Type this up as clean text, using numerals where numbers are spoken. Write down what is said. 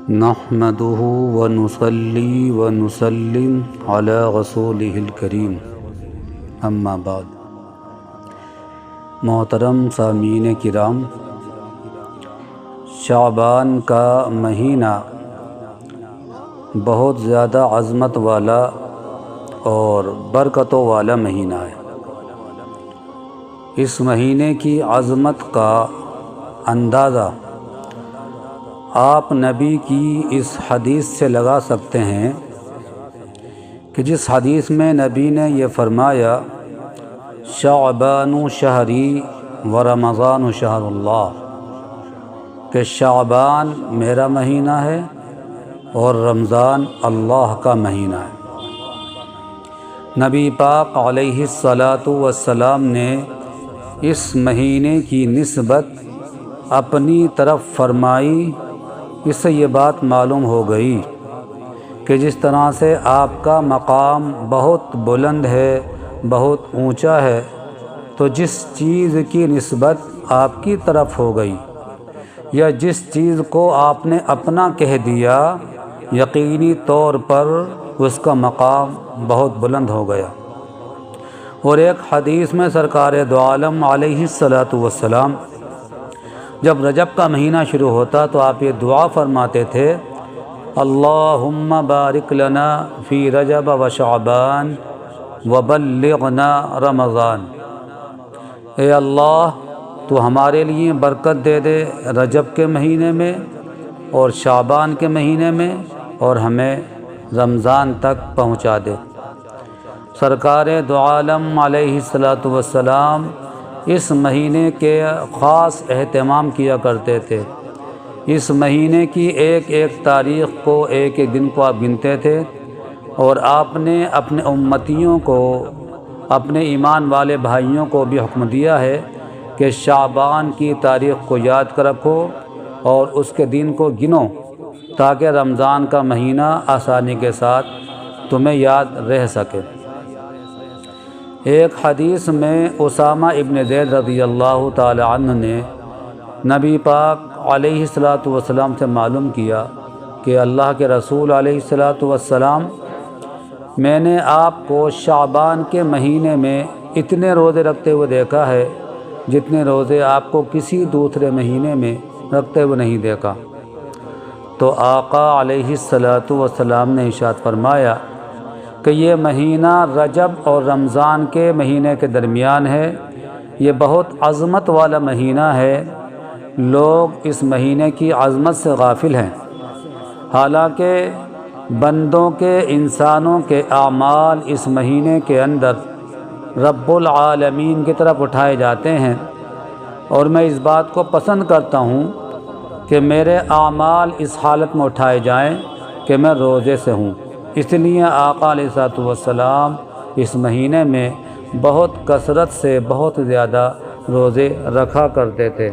نحمده ونصلي ونسلم على رسوله الكريم اما بعد۔ محترم سامعین کرام، شعبان کا مہینہ بہت زیادہ عظمت والا اور برکتوں والا مہینہ ہے۔ اس مہینے کی عظمت کا اندازہ آپ نبی کی اس حدیث سے لگا سکتے ہیں کہ جس حدیث میں نبی نے یہ فرمایا، شعبان شہری و رمضان شہر اللہ، کہ شعبان میرا مہینہ ہے اور رمضان اللہ کا مہینہ ہے۔ نبی پاک علیہ الصلاۃ والسلام نے اس مہینے کی نسبت اپنی طرف فرمائی۔ اس سے یہ بات معلوم ہو گئی کہ جس طرح سے آپ کا مقام بہت بلند ہے، بہت اونچا ہے، تو جس چیز کی نسبت آپ کی طرف ہو گئی یا جس چیز کو آپ نے اپنا کہہ دیا، یقینی طور پر اس کا مقام بہت بلند ہو گیا۔ اور ایک حدیث میں سرکار دو عالم علیہ الصلاۃ والسلام جب رجب کا مہینہ شروع ہوتا تو آپ یہ دعا فرماتے تھے، اللہم بارک لنا فی رجب و شعبان وبلغنا رمضان۔ اے اللہ، تو ہمارے لیے برکت دے دے رجب کے مہینے میں اور شعبان کے مہینے میں، اور ہمیں رمضان تک پہنچا دے۔ سرکار دو عالم علیہ الصلاۃ والسلام اس مہینے کے خاص اہتمام کیا کرتے تھے۔ اس مہینے کی ایک ایک تاریخ کو، ایک ایک دن کو آپ گنتے تھے، اور آپ نے اپنے امتیوں کو، اپنے ایمان والے بھائیوں کو بھی حکم دیا ہے کہ شعبان کی تاریخ کو یاد کر رکھو اور اس کے دن کو گنو، تاکہ رمضان کا مہینہ آسانی کے ساتھ تمہیں یاد رہ سکے۔ ایک حدیث میں اسامہ ابن زید رضی اللہ تعالی عنہ نے نبی پاک علیہ الصلاۃ والسلام سے معلوم کیا کہ اللہ کے رسول علیہ الصلاۃ والسلام، میں نے آپ کو شعبان کے مہینے میں اتنے روزے رکھتے ہوئے دیکھا ہے جتنے روزے آپ کو کسی دوسرے مہینے میں رکھتے ہوئے نہیں دیکھا۔ تو آقا علیہ الصلاۃ والسلام نے ارشاد فرمایا کہ یہ مہینہ رجب اور رمضان کے مہینے کے درمیان ہے، یہ بہت عظمت والا مہینہ ہے۔ لوگ اس مہینے کی عظمت سے غافل ہیں، حالانکہ بندوں کے، انسانوں کے اعمال اس مہینے کے اندر رب العالمین کی طرف اٹھائے جاتے ہیں، اور میں اس بات کو پسند کرتا ہوں کہ میرے اعمال اس حالت میں اٹھائے جائیں کہ میں روزے سے ہوں۔ اس لیے آقا علیہ الصلوۃ والسلام اس مہینے میں بہت کثرت سے، بہت زیادہ روزے رکھا کرتے تھے۔